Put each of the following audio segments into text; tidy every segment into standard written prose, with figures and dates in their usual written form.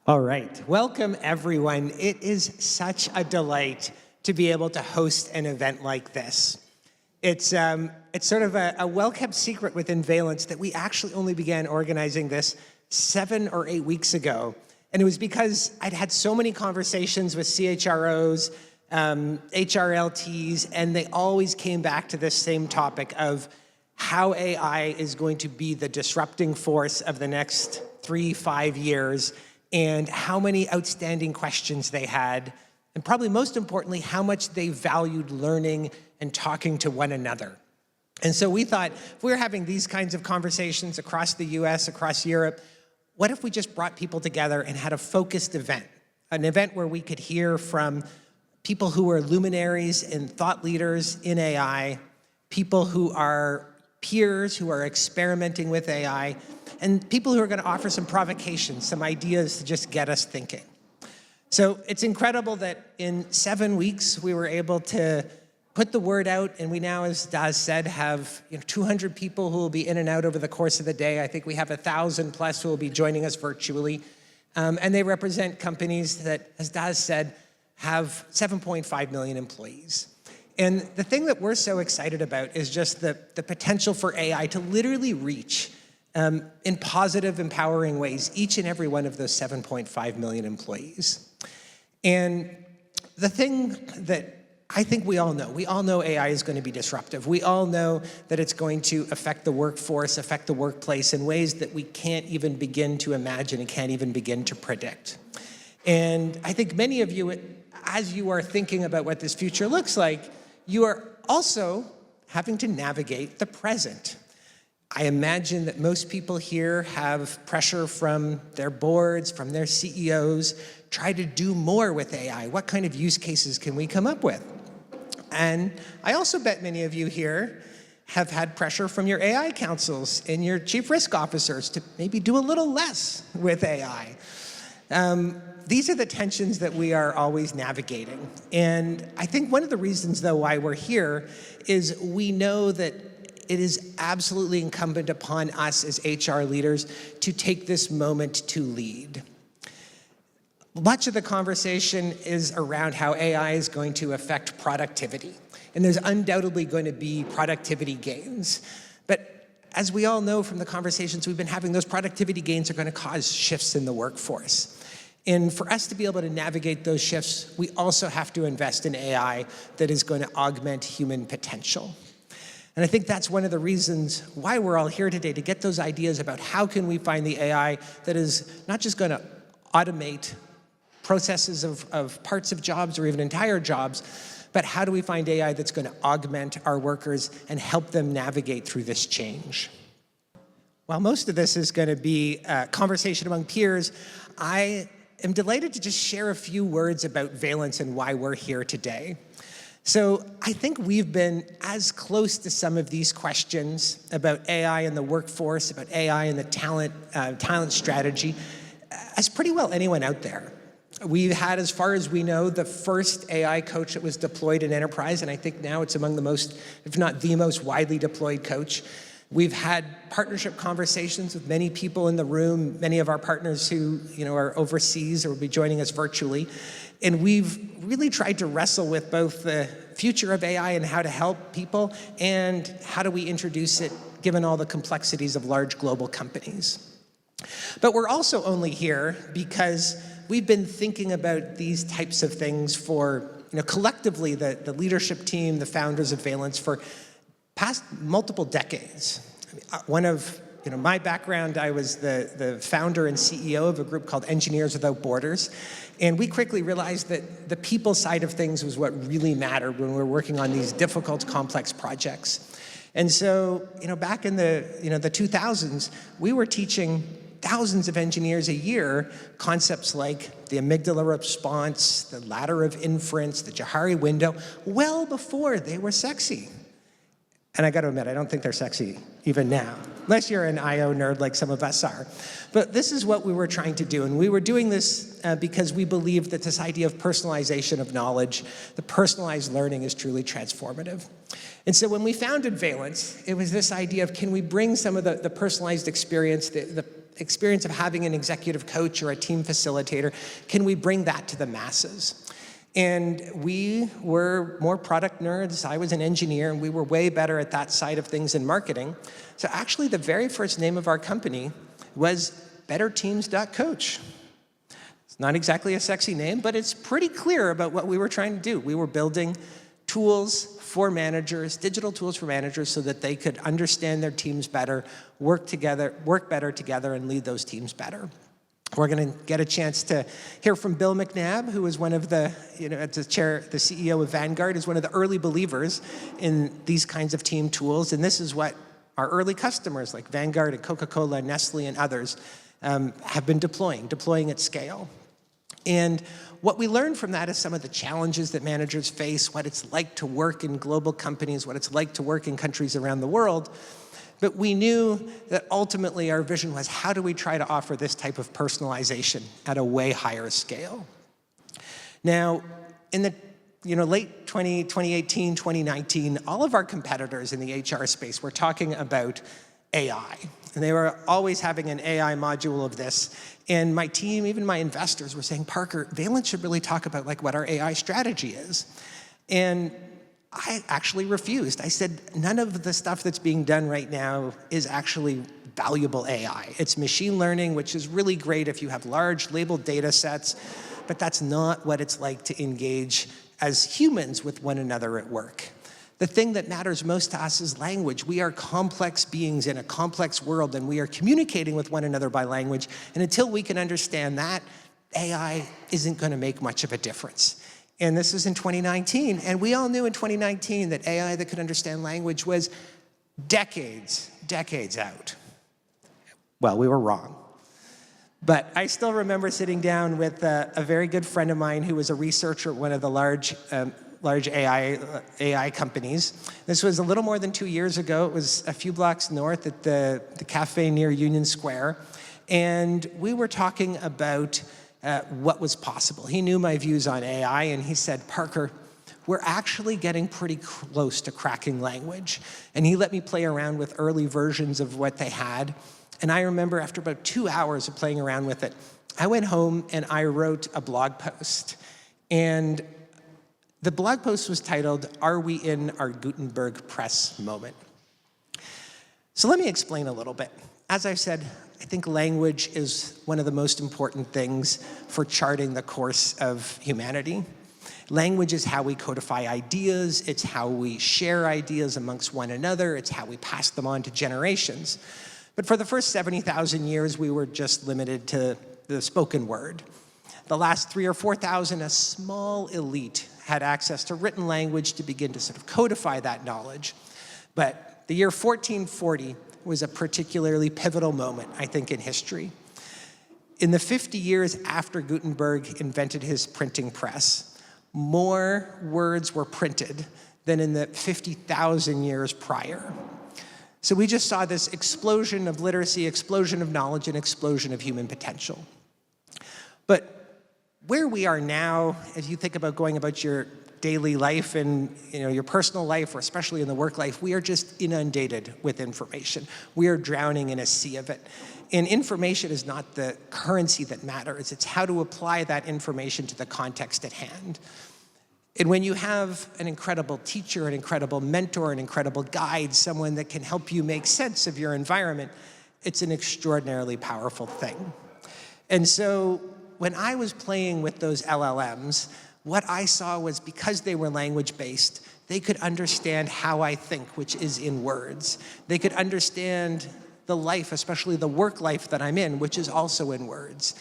All right, welcome everyone. It is such a delight to be able to host an event like this. It's sort of a well-kept secret within Valence that we actually only began organizing this 7 or 8 weeks ago. And it was because I'd had so many conversations with CHROs, HRLTs, and they always came back to this same topic of how AI is going to be the disrupting force of the next 3-5 years, and how many outstanding questions they had, and probably most importantly, how much they valued learning and talking to one another. And so we thought, if we were having these kinds of conversations across the US, across Europe, what if we just brought people together and had a focused event, an event where we could hear from people who are luminaries and thought leaders in AI, people who are peers who are experimenting with AI, and people who are going to offer some provocations, some ideas to just get us thinking. So it's incredible that in 7 weeks, we were able to put the word out, and we now, as Daz said, have 200 people who will be in and out over the course of the day. I think we have 1,000 plus who will be joining us virtually. And they represent companies that, as Daz said, have 7.5 million employees. And the thing that we're so excited about is just the potential for AI to literally reach in positive, empowering ways, each and every one of those 7.5 million employees. And the thing that I think we all know AI is going to be disruptive. We all know that it's going to affect the workforce, affect the workplace in ways that we can't even begin to imagine and can't even begin to predict. And I think many of you, as you are thinking about what this future looks like, you are also having to navigate the present. I imagine that most people here have pressure from their boards, from their CEOs, try to do more with AI. What kind of use cases can we come up with? And I also bet many of you here have had pressure from your AI councils and your chief risk officers to maybe do a little less with AI. These are the tensions that we are always navigating. And I think one of the reasons, though, why we're here is we know that it is absolutely incumbent upon us as HR leaders to take this moment to lead. Much of the conversation is around how AI is going to affect productivity. And there's undoubtedly going to be productivity gains. But as we all know from the conversations we've been having, those productivity gains are going to cause shifts in the workforce. And for us to be able to navigate those shifts, we also have to invest in AI that is going to augment human potential. And I think that's one of the reasons why we're all here today, to get those ideas about how can we find the AI that is not just going to automate processes of parts of jobs or even entire jobs, but how do we find AI that's going to augment our workers and help them navigate through this change? While most of this is going to be a conversation among peers, I am delighted to just share a few words about Valence and why we're here today. So I think we've been as close to some of these questions about AI in the workforce, about AI and the talent strategy, as pretty well anyone out there. We've had, as far as we know, the first AI coach that was deployed in enterprise, and I think now it's among the most, if not the most widely deployed coach. We've had partnership conversations with many people in the room, many of our partners who are overseas or will be joining us virtually. And we've really tried to wrestle with both the future of AI and how to help people, and how do we introduce it given all the complexities of large global companies. But we're also only here because we've been thinking about these types of things for, collectively, the leadership team, the founders of Valence, for past multiple decades. One of my background, I was the founder and CEO of a group called Engineers Without Borders. And we quickly realized that the people side of things was what really mattered when we were working on these difficult, complex projects. And so, back in the 2000s, we were teaching thousands of engineers a year concepts like the amygdala response, the ladder of inference, the Johari window, well before they were sexy. And I got to admit, I don't think they're sexy even now, unless you're an IO nerd like some of us are. But this is what we were trying to do. And we were doing this because we believe that this idea of personalization of knowledge, the personalized learning, is truly transformative. And so when we founded Valence, it was this idea of, can we bring some of the personalized experience, the experience of having an executive coach or a team facilitator, can we bring that to the masses? And we were more product nerds. I was an engineer, and we were way better at that side of things in marketing. So actually, the very first name of our company was betterteams.coach. It's not exactly a sexy name, but it's pretty clear about what we were trying to do. We were building tools for managers, digital tools for managers, so that they could understand their teams better, work better together, and lead those teams better. We're going to get a chance to hear from Bill McNabb, who is one of the, the CEO of Vanguard, is one of the early believers in these kinds of team tools. And this is what our early customers like Vanguard and Coca-Cola, Nestle, and others have been deploying at scale. And what we learned from that is some of the challenges that managers face, what it's like to work in global companies, what it's like to work in countries around the world. But we knew that ultimately our vision was, how do we try to offer this type of personalization at a way higher scale? Now, in the late 2018, 2019, all of our competitors in the HR space were talking about AI. And they were always having an AI module of this. And my team, even my investors, were saying, Parker, Valence should really talk about what our AI strategy is. And I actually refused. I said, none of the stuff that's being done right now is actually valuable AI. It's machine learning, which is really great if you have large labeled data sets, but that's not what it's like to engage as humans with one another at work. The thing that matters most to us is language. We are complex beings in a complex world, and we are communicating with one another by language. And until we can understand that, AI isn't going to make much of a difference. And this was in 2019, and we all knew in 2019 that AI that could understand language was decades out. Well, we were wrong. But I still remember sitting down with a very good friend of mine who was a researcher at one of the large AI companies. This was a little more than 2 years ago. It was a few blocks north at the cafe near Union Square. And we were talking about what was possible. He knew my views on AI, and he said, Parker, we're actually getting pretty close to cracking language. And he let me play around with early versions of what they had. And I remember after about 2 hours of playing around with it, I went home and I wrote a blog post. And the blog post was titled, Are We in Our Gutenberg Press Moment? So let me explain a little bit. As I said, I think language is one of the most important things for charting the course of humanity. Language is how we codify ideas, it's how we share ideas amongst one another, it's how we pass them on to generations. But for the first 70,000 years, we were just limited to the spoken word. The last 3,000 or 4,000, a small elite had access to written language to begin to sort of codify that knowledge. But the year 1440 was a particularly pivotal moment, I think, in history. In the 50 years after Gutenberg invented his printing press, more words were printed than in the 50,000 years prior. So we just saw this explosion of literacy, explosion of knowledge, and explosion of human potential. But where we are now, as you think about going about your daily life and your personal life, or especially in the work life, we are just inundated with information. We are drowning in a sea of it. And information is not the currency that matters. It's how to apply that information to the context at hand. And when you have an incredible teacher, an incredible mentor, an incredible guide, someone that can help you make sense of your environment, it's an extraordinarily powerful thing. And so when I was playing with those LLMs, what I saw was, because they were language-based, they could understand how I think, which is in words. They could understand the life, especially the work life that I'm in, which is also in words.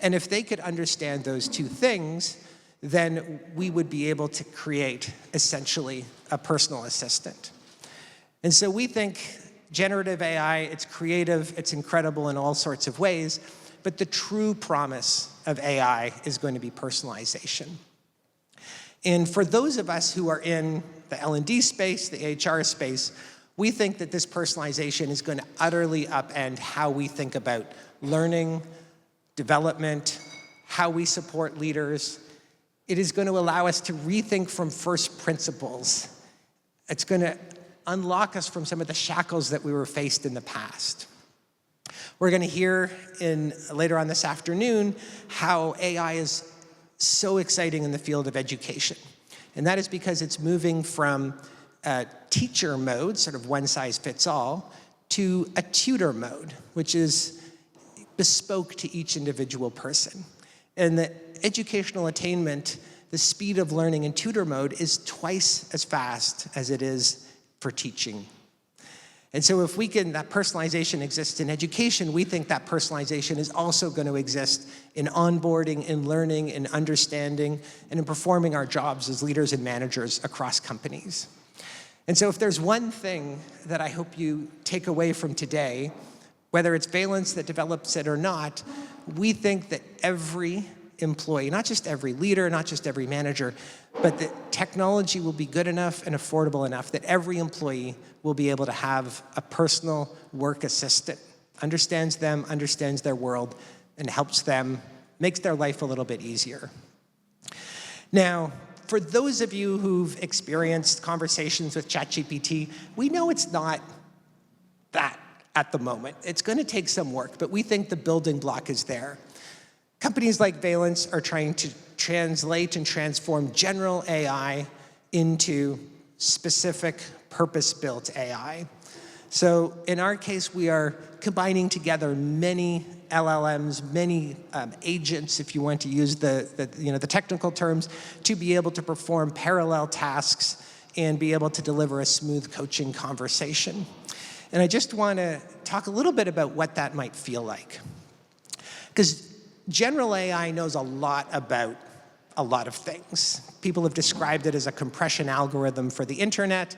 And if they could understand those two things, then we would be able to create, essentially, a personal assistant. And so we think generative AI, it's creative, it's incredible in all sorts of ways, but the true promise of AI is going to be personalization. And for those of us who are in the L&D space, the HR space, we think that this personalization is going to utterly upend how we think about learning, development, how we support leaders. It is going to allow us to rethink from first principles. It's going to unlock us from some of the shackles that we were faced in the past. We're going to hear later on this afternoon how AI is so exciting in the field of education. And that is because it's moving from a teacher mode, sort of one size fits all, to a tutor mode, which is bespoke to each individual person. And the educational attainment, the speed of learning in tutor mode is twice as fast as it is for teaching. And so if that personalization exists in education, we think that personalization is also going to exist in onboarding, in learning, in understanding, and in performing our jobs as leaders and managers across companies. And so if there's one thing that I hope you take away from today, whether it's Valence that develops it or not, we think that every employee, not just every leader, not just every manager, but that technology will be good enough and affordable enough that every employee will be able to have a personal work assistant, understands them, understands their world, and helps them, makes their life a little bit easier. Now, for those of you who've experienced conversations with ChatGPT, we know it's not that at the moment. It's going to take some work, but we think the building block is there. Companies like Valence are trying to translate and transform general AI into specific purpose-built AI. So in our case, we are combining together many LLMs, many agents, if you want to use the technical terms, to be able to perform parallel tasks and be able to deliver a smooth coaching conversation. And I just want to talk a little bit about what that might feel like. Because general AI knows a lot about a lot of things. People have described it as a compression algorithm for the internet,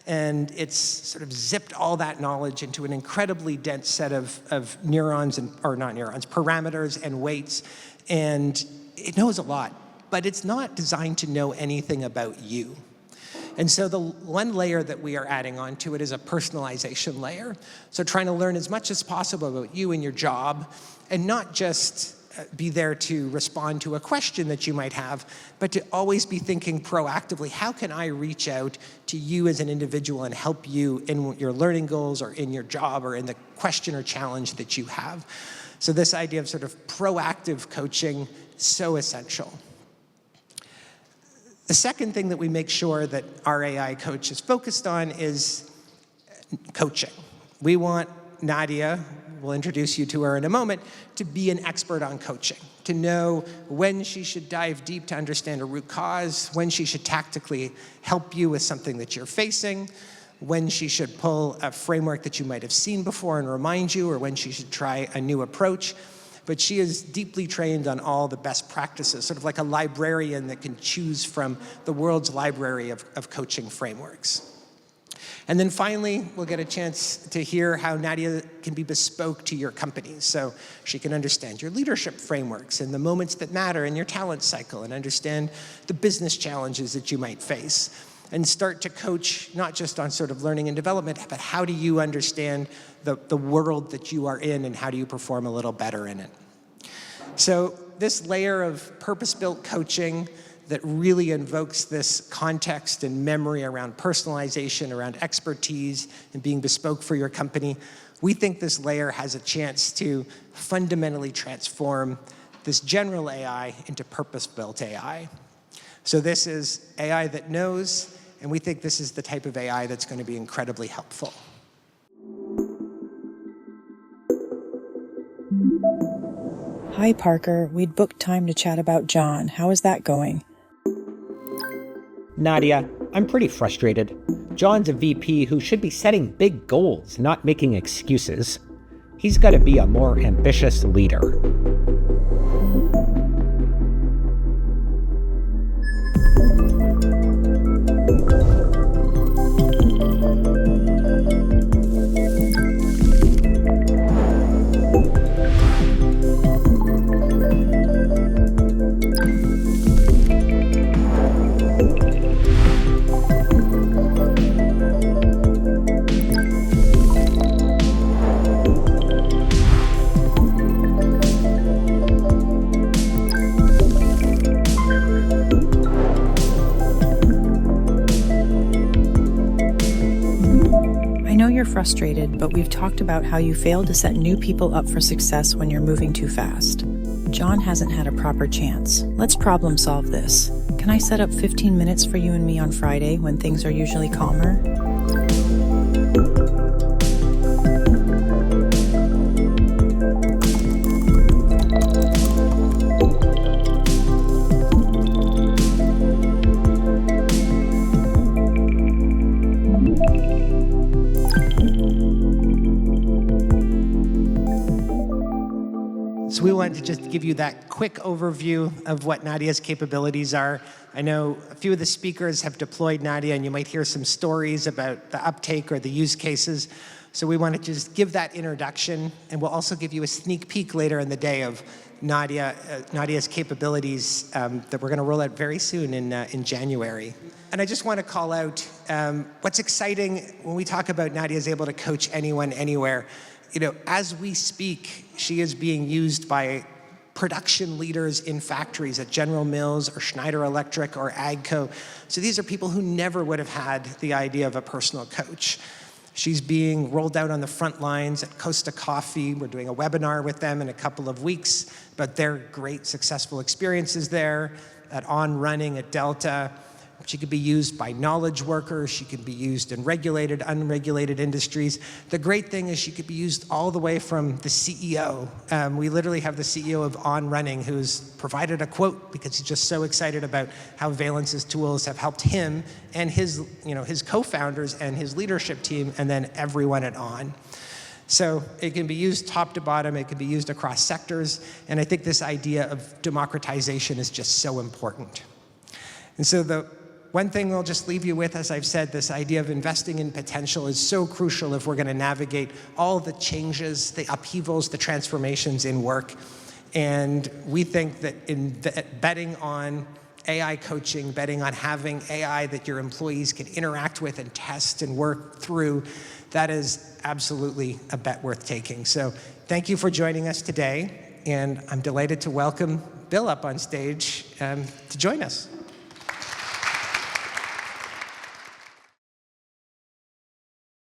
and it's sort of zipped all that knowledge into an incredibly dense set of neurons, or not neurons, parameters and weights, and it knows a lot, but it's not designed to know anything about you. And so the one layer that we are adding on to it is a personalization layer. So trying to learn as much as possible about you and your job, and not just be there to respond to a question that you might have, but to always be thinking proactively, how can I reach out to you as an individual and help you in your learning goals or in your job or in the question or challenge that you have? So this idea of sort of proactive coaching is so essential. The second thing that we make sure that our AI coach is focused on is coaching. We want Nadia, we'll introduce you to her in a moment, to be an expert on coaching, to know when she should dive deep to understand a root cause, when she should tactically help you with something that you're facing, when she should pull a framework that you might have seen before and remind you, or when she should try a new approach. But she is deeply trained on all the best practices, sort of like a librarian that can choose from the world's library of coaching frameworks. And then finally, we'll get a chance to hear how Nadia can be bespoke to your company. So she can understand your leadership frameworks and the moments that matter in your talent cycle, and understand the business challenges that you might face, and start to coach not just on sort of learning and development, but how do you understand the world that you are in, and how do you perform a little better in it. So this layer of purpose-built coaching that really invokes this context and memory around personalization, around expertise, and being bespoke for your company, we think this layer has a chance to fundamentally transform this general AI into purpose-built AI. So this is AI that knows, and we think this is the type of AI that's going to be incredibly helpful. Hi, Parker. We'd booked time to chat about John. How is that going? Nadia, I'm pretty frustrated. John's a VP who should be setting big goals, not making excuses. He's got to be a more ambitious leader. frustrated, but we've talked about how you fail to set new people up for success when you're moving too fast. John hasn't had a proper chance. Let's problem solve this. Can I set up 15 minutes for you and me on Friday when things are usually calmer? So we wanted to just give you that quick overview of what Nadia's capabilities are. I know a few of the speakers have deployed Nadia, and you might hear some stories about the uptake or the use cases. So we want to just give that introduction, and we'll also give you a sneak peek later in the day of Nadia's capabilities that we're going to roll out very soon in January. And I just want to call out what's exciting when we talk about Nadia is able to coach anyone, anywhere. You know, as we speak, she is being used by production leaders in factories at General Mills or Schneider Electric or AGCO. So these are people who never would have had the idea of a personal coach. She's being rolled out on the front lines at Costa Coffee. We're doing a webinar with them in a couple of weeks about their great successful experiences there, at On Running at Delta. She could be used by knowledge workers. She could be used in regulated, unregulated industries. The great thing is she could be used all the way from the CEO. We literally have the CEO of On Running who's provided a quote because he's just so excited about how Valence's tools have helped him and his co-founders and his leadership team, and then everyone at On. So it can be used top to bottom. It can be used across sectors. And I think this idea of democratization is just so important. And so the one thing I'll just leave you with, as I've said, this idea of investing in potential is so crucial if we're going to navigate all the changes, the upheavals, the transformations in work. And we think that in betting on AI coaching, betting on having AI that your employees can interact with and test and work through, that is absolutely a bet worth taking. So thank you for joining us today. And I'm delighted to welcome Bill up on stage to join us.